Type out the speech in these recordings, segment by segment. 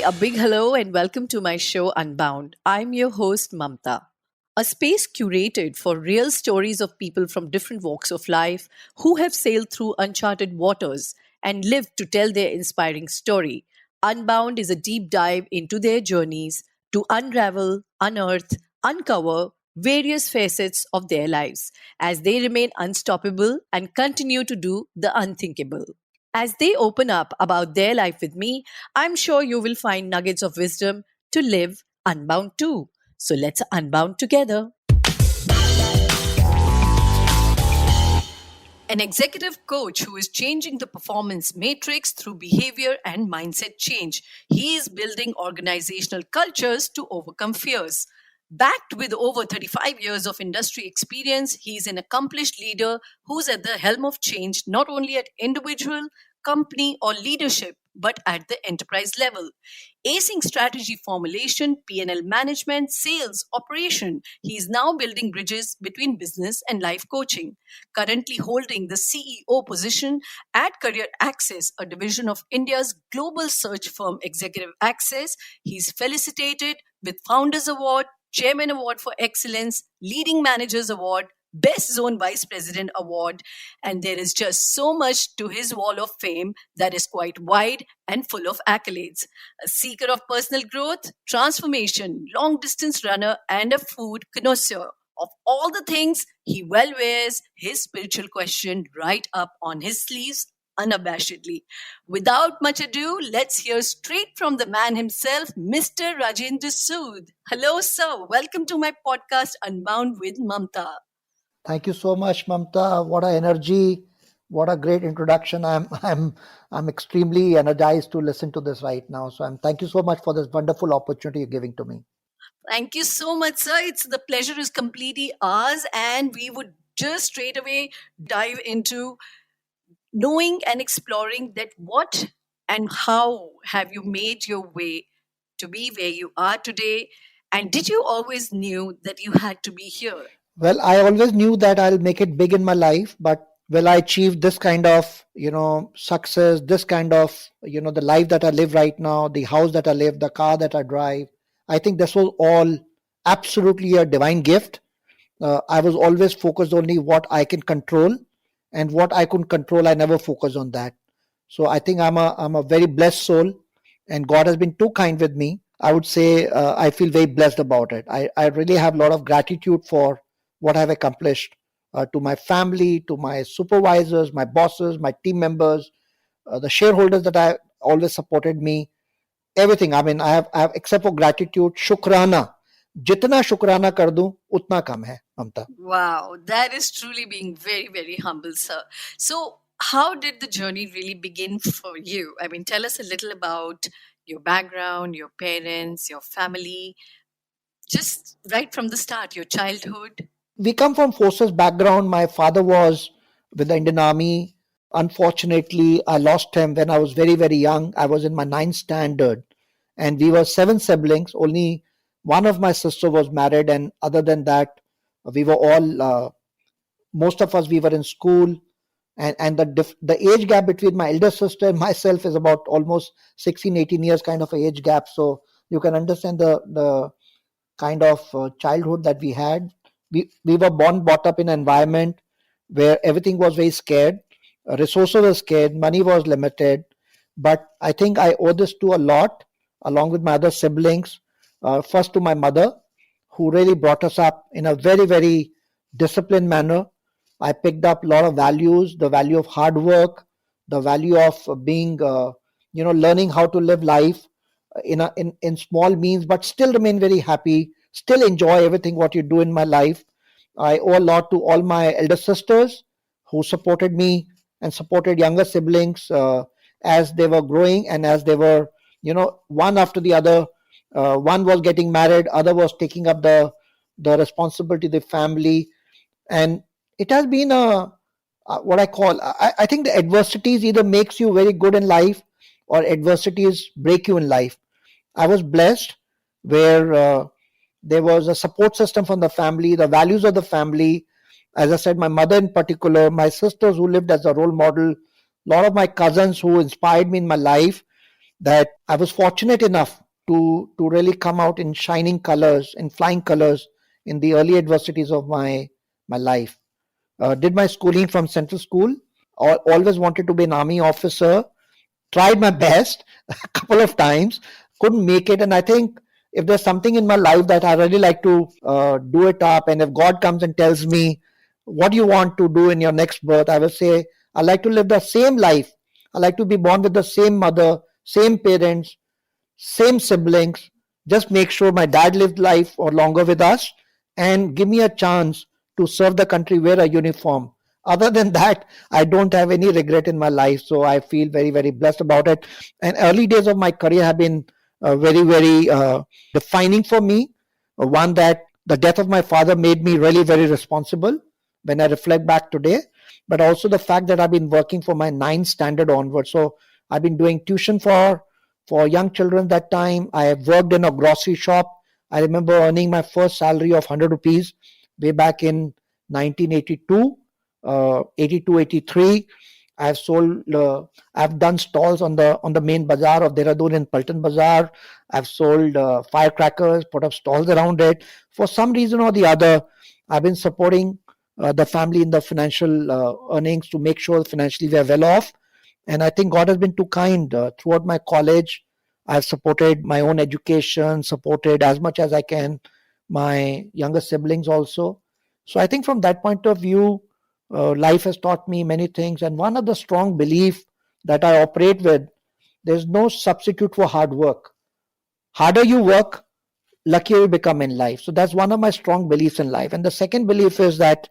a big hello and welcome to my show Unbound. I'm your host Mamtaa, a space curated for real stories of people from different walks of life who have sailed through uncharted waters and lived to tell their inspiring story. Unbound is a deep dive into their journeys to unravel, unearth, uncover various facets of their lives as they remain unstoppable and continue to do the unthinkable. As they open up about their life with me, I'm sure you will find nuggets of wisdom to live unbound too. So let's unbound together. An executive coach who is changing the performance matrix through behavior and mindset change. He is building organizational cultures to overcome fears. Backed with over 35 years of industry experience, he is an accomplished leader who's at the helm of change not only at individual, company, or leadership, but at the enterprise level. Acing strategy formulation, P&L management, sales, operation, he is now building bridges between business and life coaching. Currently holding the CEO position at Career Access, a division of India's global search firm Executive Access, he is felicitated with Founders Award, Chairman Award for Excellence, Leading Managers Award, Best Zone Vice President Award, and there is just so much to his wall of fame that is quite wide and full of accolades. A seeker of personal growth, transformation, long distance runner, and a food connoisseur. Of all the things, he well wears his spiritual question right up on his sleeves unabashedly. Without much ado, let's hear straight from the man himself, Mr. Rajendra Sud. Hello, sir. Welcome to my podcast, Unbound with Mamtaa. Thank you so much, Mamta. What a energy! What a great introduction. I'm extremely energized to listen to this right now. So thank you so much for this wonderful opportunity you're giving to me. Thank you so much, sir. The pleasure is completely ours, and we would just straight away dive into knowing and exploring that what and how have you made your way to be where you are today, and did you always knew that you had to be here? Well, I always knew that I'll make it big in my life, but will I achieve this kind of, success, this kind of, the life that I live right now, the house that I live, the car that I drive? I think this was all absolutely a divine gift. I was always focused only what I can control, and what I couldn't control, I never focused on that. So I think I'm a very blessed soul, and God has been too kind with me. I would say I feel very blessed about it. I really have a lot of gratitude for what I've accomplished, to my family, to my supervisors, my bosses, my team members, the shareholders that I always supported me, everything. I mean, I have except for gratitude, shukrana. जितना शुक्राना कर दूं उतना कम है, ममता. Wow, that is truly being very, very humble, sir. So, how did the journey really begin for you? I mean, tell us a little about your background, your parents, your family, just right from the start, your childhood. We come from forces background. My father was with the Indian Army. Unfortunately, I lost him when I was very, very young. I was in my ninth standard, and we were seven siblings. Only one of my sister was married, and other than that, we were all, most of us, we were in school. And the age gap between my elder sister and myself is about almost 16, 18 years kind of a age gap. So you can understand the kind of childhood that we had. We were brought up in an environment where everything was very scared, resources were scared, money was limited. But I think I owe this to a lot, along with my other siblings. First to my mother, who really brought us up in a very, very disciplined manner. I picked up a lot of values, the value of hard work, the value of being, learning how to live life in small means, but still remain very happy, still enjoy everything what you do in my life. I owe a lot to all my elder sisters who supported me and supported younger siblings as they were growing, and as they were, one after the other. One was getting married, other was taking up the responsibility of the family. And it has been what I call, I think the adversities either makes you very good in life, or adversities break you in life. I was blessed where there was a support system from the family, the values of the family. As I said, my mother in particular, my sisters who lived as a role model, a lot of my cousins who inspired me in my life. that I was fortunate enough to really come out in shining colors, in flying colors, in the early adversities of my life. Did my schooling from Central School. Always wanted to be an army officer. Tried my best a couple of times, couldn't make it. And I think if there's something in my life that I really like to do it up, and if God comes and tells me, what do you want to do in your next birth, I will say, I like to live the same life. I like to be born with the same mother, same parents, same siblings. Just make sure my dad lived life or longer with us, and give me a chance to serve the country, wear a uniform. Other than that, I don't have any regret in my life. So I feel very, very blessed about it. And early days of my career have been very, very defining for me. One, that the death of my father made me really very responsible when I reflect back today, but also the fact that I've been working for my ninth standard onward. So I've been doing tuition for young children that time. I have worked in a grocery shop. I remember earning my first salary of 100 rupees way back in 1982, 82, 83. I've sold, I've done stalls on the main bazaar of Dehradun in Paltan Bazaar. I've sold firecrackers, put up stalls around it. For some reason or the other, I've been supporting the family in the financial earnings to make sure financially we are well off. And I think God has been too kind. Throughout my college, I've supported my own education, supported as much as I can my younger siblings also. So I think from that point of view, life has taught me many things. And one of the strong belief that I operate with, there's no substitute for hard work. Harder you work, luckier you become in life. So that's one of my strong beliefs in life. And the second belief is that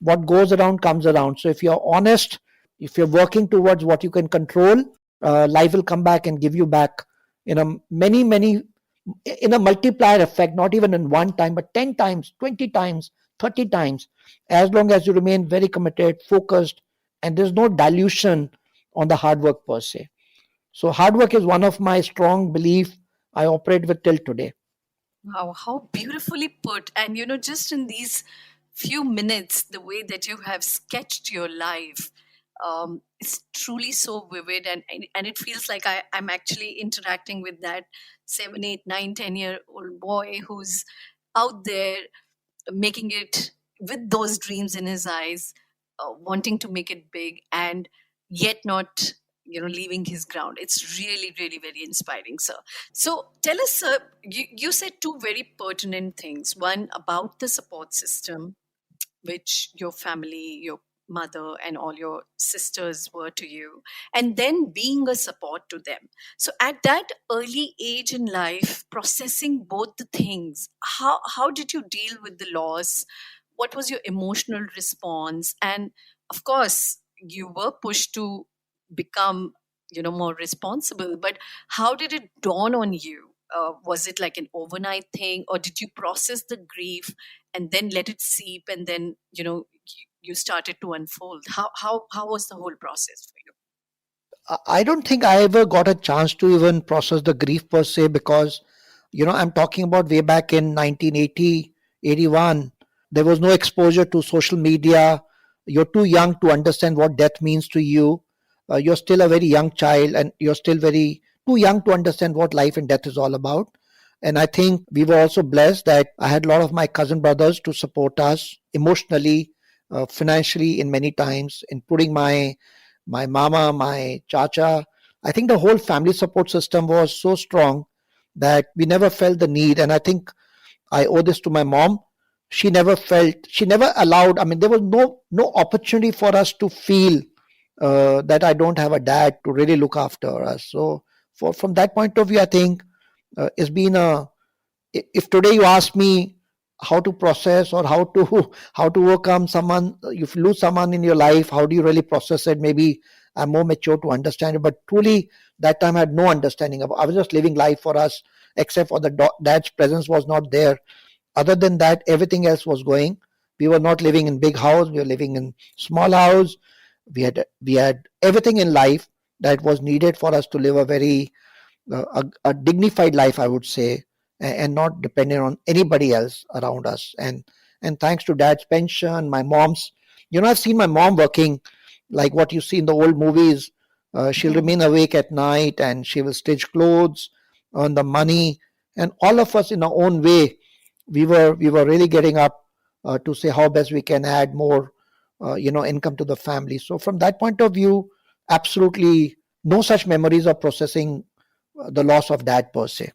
what goes around comes around. So if you're honest, if you're working towards what you can control, life will come back and give you back in a many in a multiplier effect, not even in one time, but 10 times, 20 times, 30 times, as long as you remain very committed, focused, and there's no dilution on the hard work per se. So hard work is one of my strong belief I operate with till today. Wow, how beautifully put. And just in these few minutes, the way that you have sketched your life is truly so vivid, and it feels like I'm actually interacting with that 7, 8, 9, 10-year old boy who's out there making it with those dreams in his eyes, wanting to make it big, and yet not leaving his ground. It's really, really very inspiring, sir. So tell us, sir, you said two very pertinent things. One about the support system, which your family, your mother, and all your sisters were to you, and then being a support to them. So, at that early age in life, processing both the things, how did you deal with the loss? What was your emotional response? And of course, you were pushed to become more responsible, but how did it dawn on you? Was it like an overnight thing, or did you process the grief and then let it seep, and then you started to unfold? How was the whole process for you? I don't think I ever got a chance to even process the grief per se, because, I'm talking about way back in 1980, 81. There was no exposure to social media. You're too young to understand what death means to you. You're still a very young child, and you're still very too young to understand what life and death is all about. And I think we were also blessed that I had a lot of my cousin brothers to support us emotionally, financially, in many times, including my mama, my chacha. I think the whole family support system was so strong that we never felt the need. And I think I owe this to my mom. She never allowed, I mean, there was no opportunity for us to feel that I don't have a dad to really look after us. So from that point of view, I think it's been a, if today you ask me how to process or how to how to overcome someone, if you lose someone in your life, how do you really process it? Maybe I'm more mature to understand it, but truly that time I had no understanding of. I was just living life for us, except for the dad's presence was not there. Other than that, everything else was going. We were not living in big house, we were living in small house. We had everything in life that was needed for us to live a very a dignified life, I would say, and not dependent on anybody else around us. And thanks to dad's pension, my mom's, I've seen my mom working like what you see in the old movies, She'll remain awake at night and she will stitch clothes, earn the money, and all of us in our own way, we were really getting up to say how best we can add more, income to the family. So from that point of view, absolutely no such memories of processing the loss of dad per se.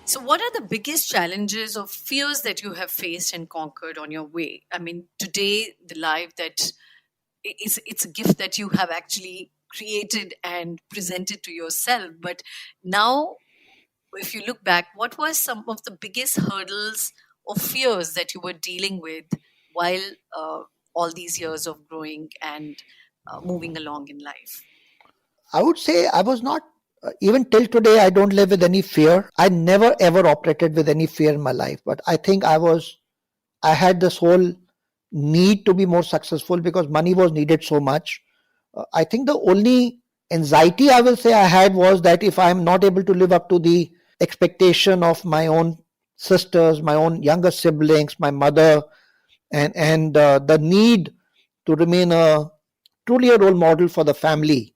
So, what are the biggest challenges or fears that you have faced and conquered on your way? I mean, today, the life that it's a gift that you have actually created and presented to yourself. But now, if you look back, what were some of the biggest hurdles or fears that you were dealing with while all these years of growing and moving along in life? I would say I was not, even till today, I don't live with any fear. I never ever operated with any fear in my life. But I think I had this whole need to be more successful because money was needed so much. I think the only anxiety I will say I had was that if I'm not able to live up to the expectation of my own sisters, my own younger siblings, my mother, and the need to remain a truly a role model for the family.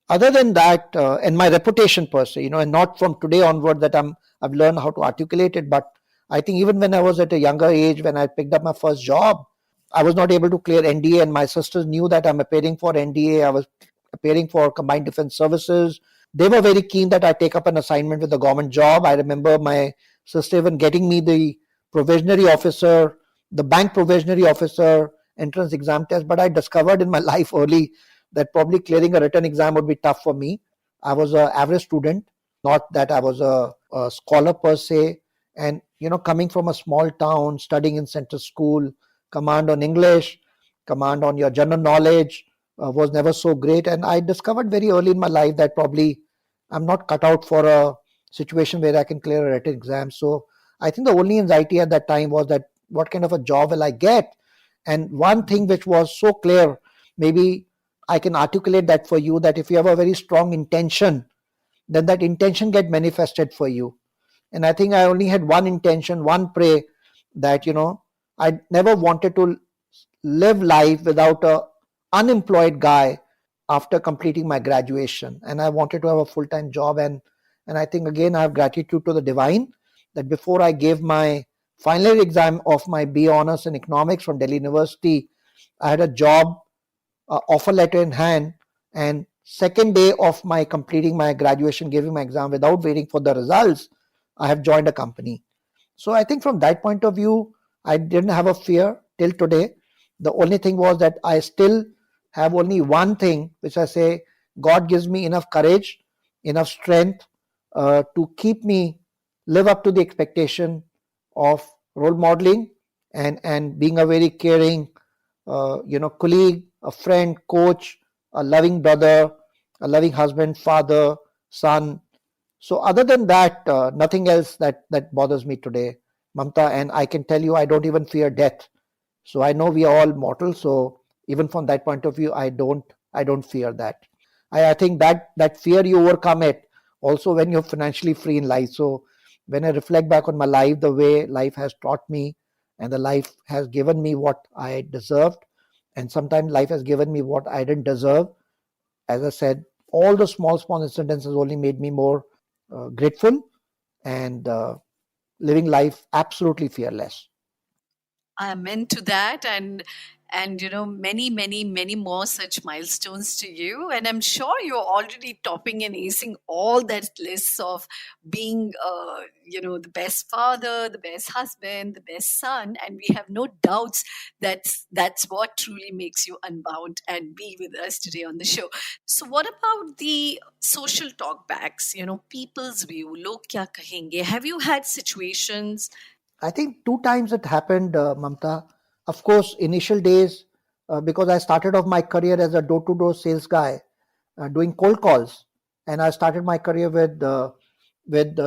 Other than that, and my reputation per se, and not from today onward that I've learned how to articulate it, but I think even when I was at a younger age, when I picked up my first job, I was not able to clear NDA, and my sisters knew that I'm appearing for NDA. I was appearing for Combined Defense Services. They were very keen that I take up an assignment with the government job. I remember my sister even getting me the provisionary officer, the bank provisionary officer entrance exam test. But I discovered in my life early that probably clearing a written exam would be tough for me. I was an average student, not that I was a scholar per se. And, coming from a small town, studying in center school, command on English, command on your general knowledge was never so great. And I discovered very early in my life that probably I'm not cut out for a situation where I can clear a written exam. So I think the only anxiety at that time was that what kind of a job will I get? And one thing which was so clear, maybe I can articulate that for you, that if you have a very strong intention, then that intention get manifested for you. And I think I only had one intention, one pray, that I never wanted to live life without a unemployed guy after completing my graduation, and I wanted to have a full-time job. And I think again I have gratitude to the divine that before I gave my final exam of my BA honors in economics from Delhi University, I had a job offer letter in hand, and second day of my completing my graduation, giving my exam without waiting for the results, I have joined a company. So I think from that point of view, I didn't have a fear till today. The only thing was that I still have only one thing which I say, God gives me enough courage, enough strength to keep me live up to the expectation of role modeling and being a very caring colleague, a friend, coach, a loving brother, a loving husband, father, son. So other than that, nothing else that bothers me today, Mamta. And I can tell you, I don't even fear death. So I know we are all mortal. So even from that point of view, I don't fear that. I think that fear you overcome it also when you're financially free in life. So when I reflect back on my life, the way life has taught me, and the life has given me what I deserved, and sometimes life has given me what I didn't deserve. As I said, all the small incidents has only made me more grateful and living life absolutely fearless. Amen to that, and many more such milestones to you. And I'm sure you're already topping and acing all that lists of being, the best father, the best husband, the best son. And we have no doubts that's what truly makes you unbound and be with us today on the show. So, what about the social talkbacks? People's view, log kya kahenge? Have you had situations? I think two times it happened, Mamta. Of course, initial days, because I started off my career as a door-to-door sales guy, doing cold calls, and I started my career with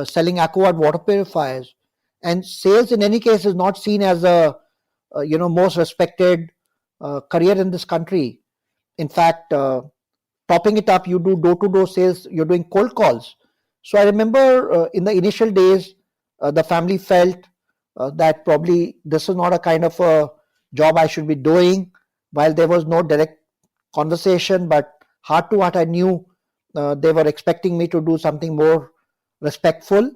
selling Aquaguard water purifiers. And sales, in any case, is not seen as a most respected career in this country. In fact, topping it up, you do door-to-door sales. You're doing cold calls. So I remember in the initial days, the family felt that probably this is not a kind of a job I should be doing. while there was no direct conversation, but heart to heart, I knew they were expecting me to do something more respectful.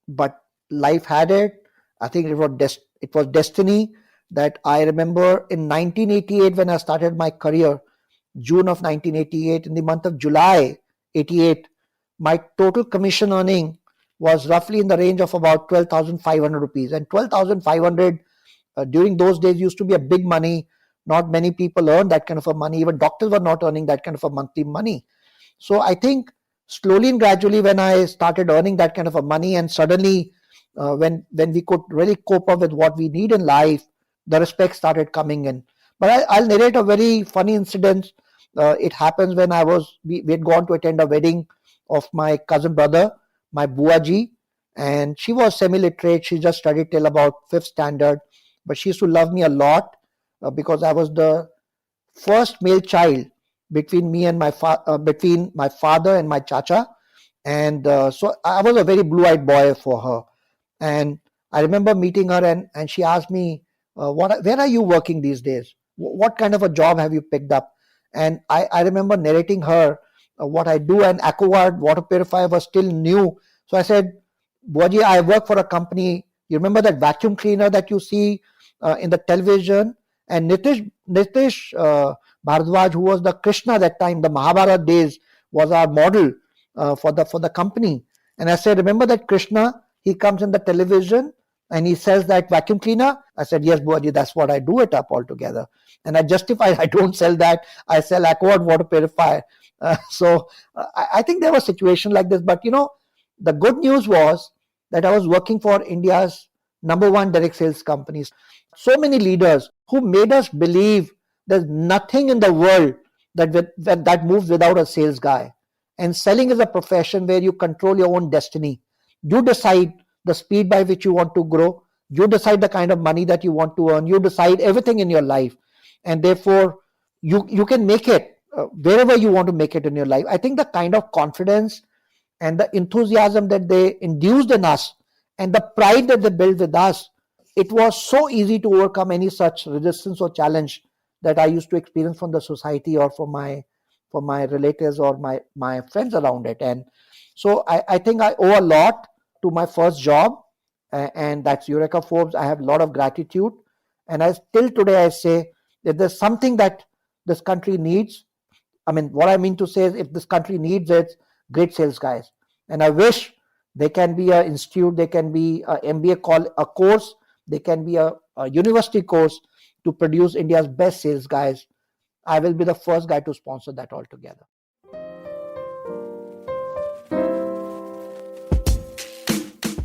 But life had it. I think it was destiny. That I remember in 1988 when I started my career, June of 1988, in the month of July 88, my total commission earning was roughly in the range of about 12,500 rupees. And 12,500 during those days used to be a big money. Not many people earn that kind of a money. Even doctors were not earning that kind of a monthly money. So I think slowly and gradually, when I started earning that kind of a money, and suddenly, when we could really cope up with what we need in life, the respect started coming in. But I'll narrate a very funny incident. It happens when we had gone to attend a wedding of my cousin brother, my buaji, and she was semi-literate. She just studied till about fifth standard, but she used to love me a lot because I was the first male child between my father and my chacha, and so I was a very blue-eyed boy for her. And I remember meeting her, and she asked me, where are you working these days? What kind of a job have you picked up? And I remember narrating her what I do, and AquaGuard water purifier was still new. So I said, Buaji, I work for a company. You remember that vacuum cleaner that you see in the television? And Nitish Bhardwaj, who was the Krishna that time, the Mahabharata days, was our model for the company. And I said, remember that Krishna? He comes in the television and he sells that vacuum cleaner. I said, yes, Buaji, that's what I do it up altogether. And I justified, I don't sell that. I sell AquaGuard water purifier. I think there was a situation like this. But the good news was that I was working for India's number one direct sales companies. So many leaders who made us believe there's nothing in the world that moves without a sales guy. And selling is a profession where you control your own destiny. You decide the speed by which you want to grow. You decide the kind of money that you want to earn. You decide everything in your life. And therefore, you can make it wherever you want to make it in your life. I think the kind of confidence and the enthusiasm that they induced in us and the pride that they built with us, it was so easy to overcome any such resistance or challenge that I used to experience from the society or from my relatives or my friends around it. And so I think I owe a lot to my first job, and that's Eureka Forbes. I have a lot of gratitude. And I still today I say that there's something that this country needs. I mean, what I mean to say is if this country needs it, great sales guys. And I wish they can be an institute, they can be a MBA a course, they can be a university course to produce India's best sales guys. I will be the first guy to sponsor that altogether.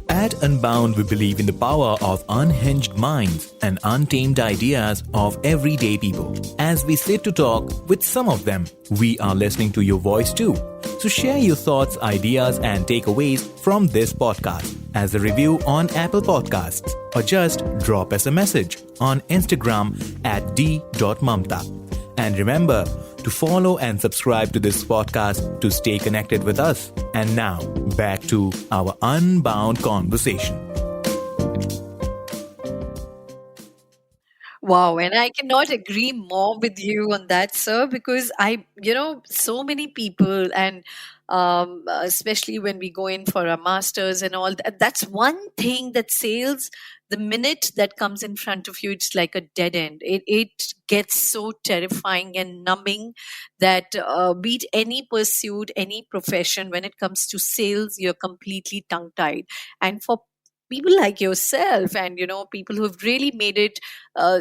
At UnBound, we believe in the power of unhinged minds and untamed ideas of everyday people. As we sit to talk with some of them, we are listening to your voice too. So share your thoughts, ideas, and takeaways from this podcast as a review on Apple Podcasts, or just drop us a message on Instagram at d.mamtaa. And remember to follow and subscribe to this podcast to stay connected with us. And now, back to our UnBound conversation. Wow, and I cannot agree more with you on that, sir, because so many people, and especially when we go in for our masters and all that, that's one thing that sales, the minute that comes in front of you, it's like a dead end. It gets so terrifying and numbing that be it any pursuit, any profession, when it comes to sales, you're completely tongue tied. And for people like yourself, and people who have really made it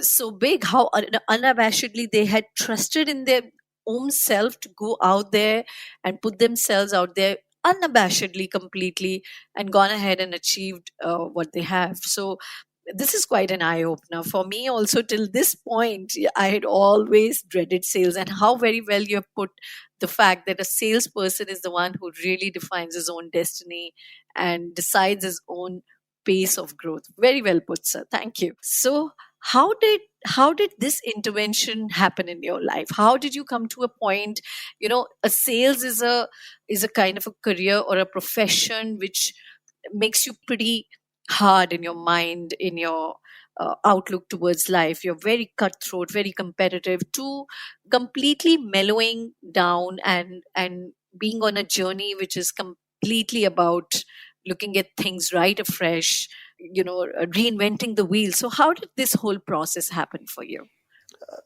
so big, how unabashedly they had trusted in their own self to go out there and put themselves out there unabashedly, completely, and gone ahead and achieved what they have. So this is quite an eye opener for me also. Till this point, I had always dreaded sales, and how very well you have put the fact that a salesperson is the one who really defines his own destiny and decides his own pace of growth. Very well put, sir. Thank you. So how did this intervention happen in your life? How did you come to a point? A sales is a kind of a career or a profession which makes you pretty hard in your mind, in your outlook towards life. You're very cutthroat, very competitive, to completely mellowing down and being on a journey which is completely about looking at things right afresh, reinventing the wheel. So how did this whole process happen for you?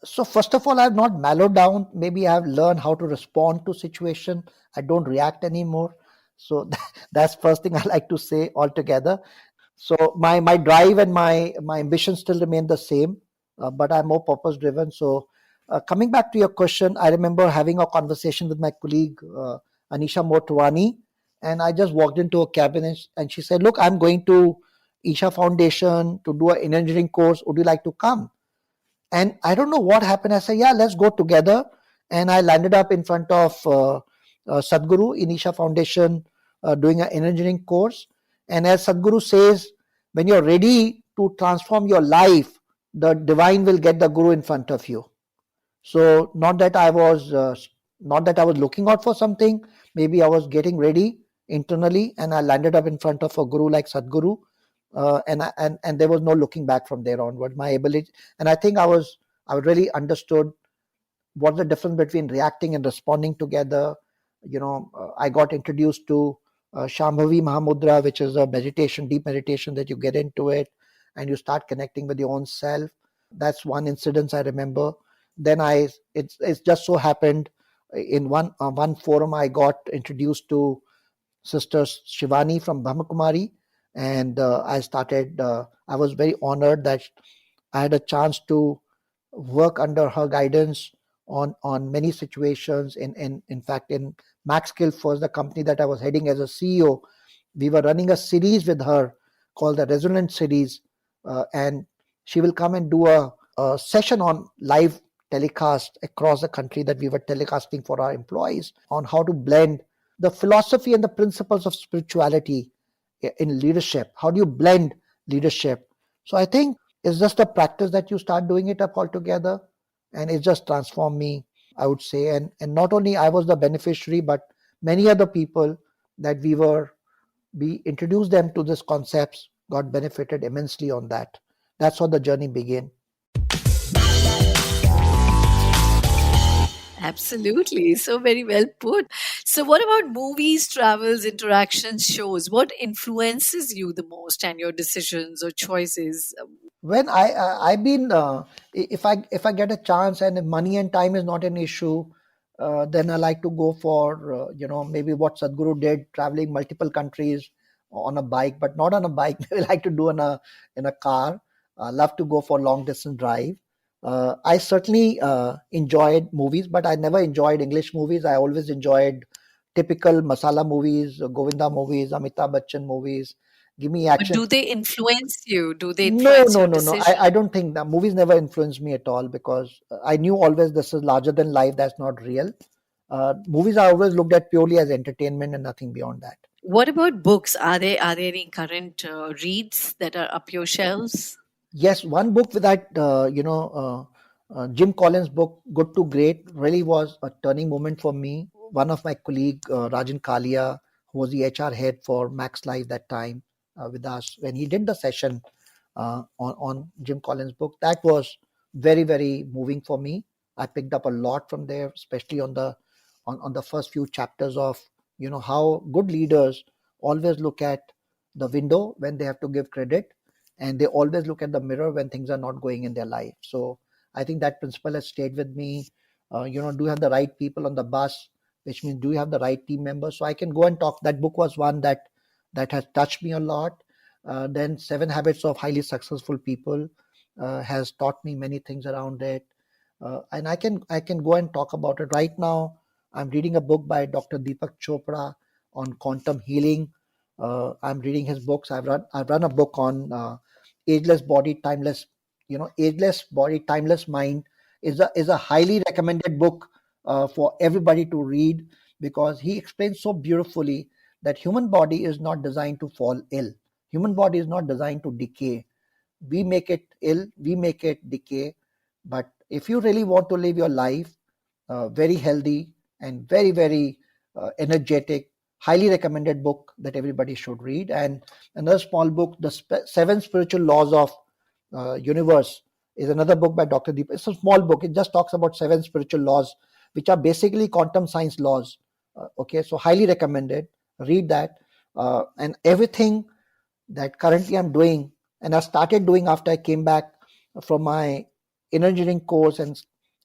So first of all, I've not mellowed down. Maybe I've learned how to respond to situation. I don't react anymore. So that's first thing I like to say altogether. So my drive and my ambition still remain the same, but I'm more purpose driven. So coming back to your question, I remember having a conversation with my colleague Anisha Motwani, and I just walked into a cabinet and she said, "Look, I'm going to Isha Foundation to do an engineering course. Would you like to come?" And I don't know what happened. I said, "Yeah, let's go together." And I landed up in front of Sadhguru in Isha Foundation doing an engineering course. And as Sadhguru says, when you're ready to transform your life, the divine will get the guru in front of you. So not that I was looking out for something. Maybe I was getting ready internally, and I landed up in front of a guru like Sadhguru, and there was no looking back from there onward. My ability, and I think I really understood what's the difference between reacting and responding together. I got introduced to Shambhavi Mahamudra, which is a meditation, deep meditation that you get into it and you start connecting with your own self. That's one incident I remember. Then it's just so happened in one forum I got introduced to Sister Shivani from Brahmakumari, and I was very honored that I had a chance to work under her guidance on many situations. In fact, in MaxSkill First, the company that I was heading as a CEO, we were running a series with her called the Resonance Series, and she will come and do a session on live telecast across the country that we were telecasting for our employees on how to blend the philosophy and the principles of spirituality in leadership. How do you blend leadership? So I think it's just a practice that you start doing it up altogether, and it just transformed me, I would say. And not only I was the beneficiary, but many other people that we introduced them to this concepts got benefited immensely on that. That's how the journey began. Absolutely. So very well put. So, what about movies, travels, interactions, shows? What influences you the most and your decisions or choices? When I've been if I get a chance and if money and time is not an issue, then I like to go for maybe what Sadhguru did, traveling multiple countries on a bike, but not on a bike. Maybe I like to do in a car. I love to go for long distance drive. I certainly enjoyed movies, but I never enjoyed English movies. I always enjoyed typical masala movies, Govinda movies, Amitabh Bachchan movies. Give me But action. do they influence you? Do they No, influence no, your no, no. decision? I don't think that movies never influenced me at all because I knew always this is larger than life. That's not real. Movies I always looked at purely as entertainment and nothing beyond that. What about books? Are there any current reads that are up your shelves? Yes, one book with that, Jim Collins book, Good to Great, really was a turning moment for me. One of my colleague, Rajan Kalia, who was the HR head for Max Life that time with us, when he did the session on Jim Collins' book, that was very, very moving for me. I picked up a lot from there, especially on the first few chapters of how good leaders always look at the window when they have to give credit, and they always look at the mirror when things are not going in their life. So I think that principle has stayed with me. Do you have the right people on the bus, which means do you have the right team members? So I can go and talk. That book was one that has touched me a lot. Then Seven Habits of Highly Successful People has taught me many things around it, and I can go and talk about it right now. I'm reading a book by Dr. Deepak Chopra on quantum healing. I'm reading his books. I've run a book on ageless body, timeless. Ageless body, timeless mind is a highly recommended book for everybody to read because he explains so beautifully that human body is not designed to fall ill. Human body is not designed to decay. We make it ill, we make it decay. But if you really want to live your life very healthy and very, very energetic, highly recommended book that everybody should read. And another small book, The Seven Spiritual Laws of Universe is another book by Dr. Deepak. It's a small book. It just talks about 7 spiritual laws, which are basically quantum science laws. Okay, so highly recommended. Read that. And everything that currently I'm doing, and I started doing after I came back from my engineering course and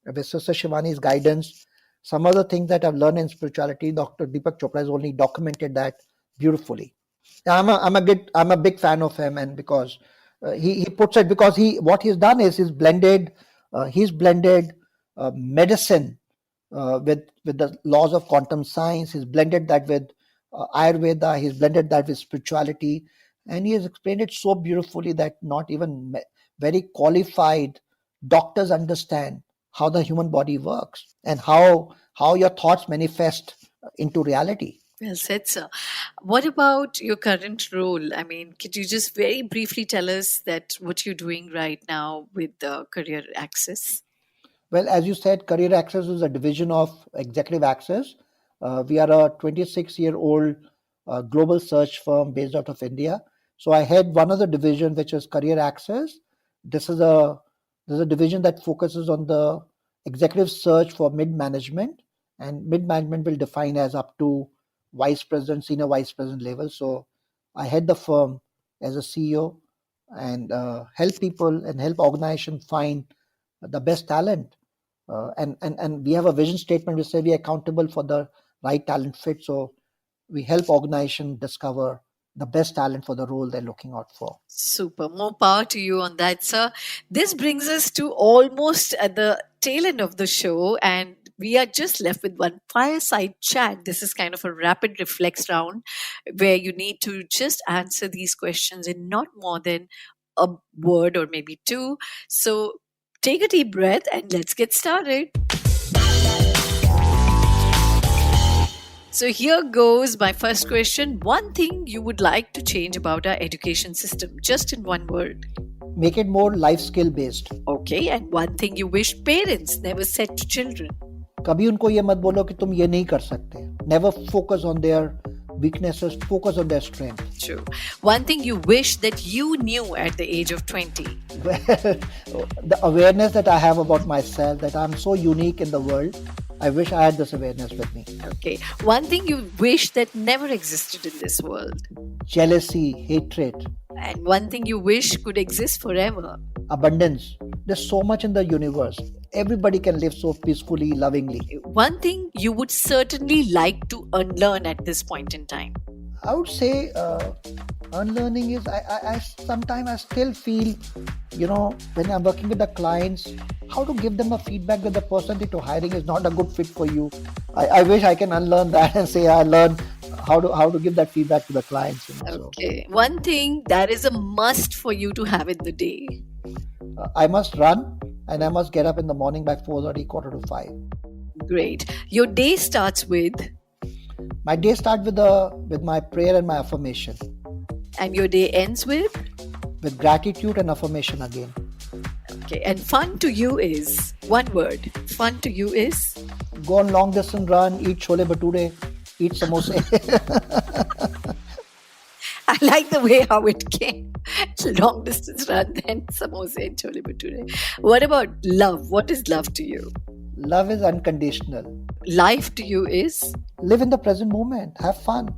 with Sister Shivani's guidance, some other things that I've learned in spirituality, Dr. Deepak Chopra has only documented that beautifully. I'm a big fan of him, and because he puts it, because what he's done is he's blended medicine with the laws of quantum science. He's blended that with Ayurveda. He's blended that with spirituality, and he has explained it so beautifully that not even very qualified doctors understand how the human body works and how your thoughts manifest into reality. Well said, sir. What about your current role? I mean, could you just very briefly tell us that what you're doing right now with the Career Access? Well, as you said, Career Access is a division of Executive Access. We are a 26-year-old global search firm based out of India. So I head one of the division, which is Career Access. This is a division that focuses on the executive search for mid-management, and mid-management will define as up to vice president, senior vice president level. So I head the firm as a CEO and help people and help organizations find the best talent. And we have a vision statement which says we are accountable for the right talent fit. So we help organizations discover the best talent for the role they're looking out for. Super. More power to you on that, sir. This brings us to almost at the tail end of the show, and we are just left with one fireside chat. This is kind of a rapid reflex round where you need to just answer these questions in not more than a word or maybe two. So take a deep breath and let's get started. So here goes my first question. One thing you would like to change about our education system, just in one word. Make it more life skill based. Okay, and one thing you wish parents never said to children. कभी उनको ये मत बोलो कि तुम ये नहीं कर सकते. Never focus on their weaknesses, focus on their strength. True. One thing you wish that you knew at the age of 20. The awareness that I have about myself, that I'm so unique in the world, I wish I had this awareness with me. Okay. One thing you wish that never existed in this world. Jealousy, hatred. And one thing you wish could exist forever. Abundance. There's so much in the universe. Everybody can live so peacefully, lovingly. One thing you would certainly like to unlearn at this point in time. I would say unlearning is, I sometimes I still feel, when I'm working with the clients, how to give them a feedback that the person that you're hiring is not a good fit for you. I wish I can unlearn that and say I learned how to give that feedback to the clients. Okay. So, one thing that is a must for you to have in the day. I must run and I must get up in the morning by 4:30, 4:45. Great. Your day starts with? My day starts with my prayer and my affirmation. And your day ends with? With gratitude and affirmation again. Okay. And fun to you is? One word. Fun to you is? Go on long distance run, eat chole bhature, eat samosa. I like the way how it came. Long distance run, then samosa and chole bhature. What about love? What is love to you? Love is unconditional. Life to you is? Live in the present moment. Have fun.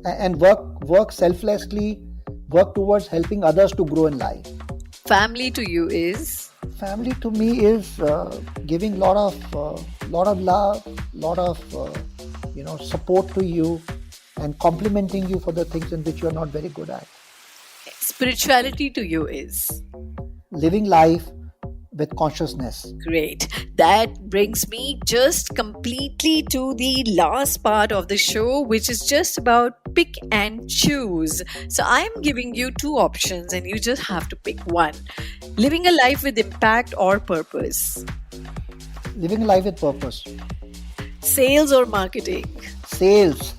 And work selflessly. Work towards helping others to grow in life. Family to you is? Family to me is giving lot of love, lot of support to you, and complimenting you for the things in which you are not very good at. Spirituality to you is? Living life with consciousness. Great. That brings me just completely to the last part of the show, which is just about pick and choose. So I'm giving you two options and you just have to pick one. Living a life with impact or purpose? Living a life with purpose. Sales or marketing? Sales.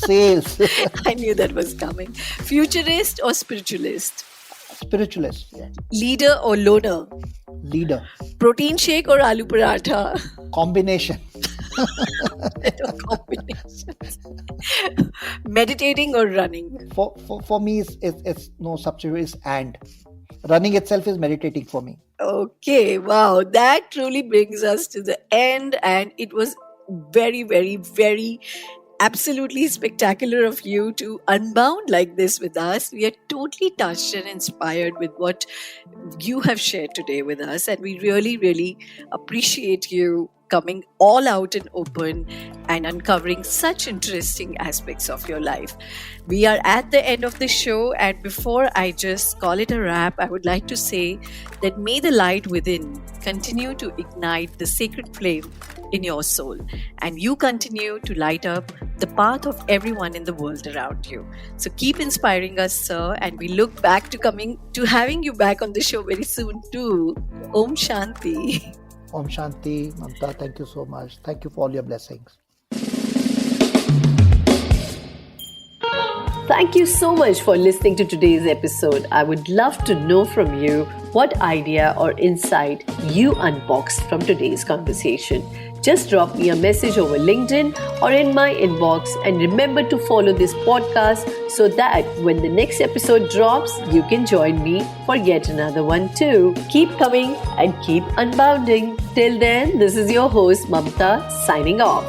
Sales. I knew that was coming. Futurist or spiritualist? Spiritualist. Yeah. Leader or loner? Leader. Protein shake or aloo paratha? Combination. Combinations. Meditating or running? For me, it's no substitute. It's and. running itself is meditating for me. Okay, wow, that truly brings us to the end, and it was very, very, very absolutely spectacular of you to unbound like this with us. We are totally touched and inspired with what you have shared today with us, and we really, really appreciate you coming all out and open and uncovering such interesting aspects of your life. We are at the end of the show, and before I just call it a wrap, I would like to say that may the light within continue to ignite the sacred flame in your soul, and you continue to light up the path of everyone in the world around you. So keep inspiring us, sir, and we look back to having you back on the show very soon too. Om Shanti. Om Shanti, Mamtaa, thank you so much. Thank you for all your blessings. Thank you so much for listening to today's episode. I would love to know from you what idea or insight you unboxed from today's conversation. Just drop me a message over LinkedIn or in my inbox, and remember to follow this podcast so that when the next episode drops, you can join me for yet another one too. Keep coming and keep unbounding. Till then, this is your host Mamtaa signing off.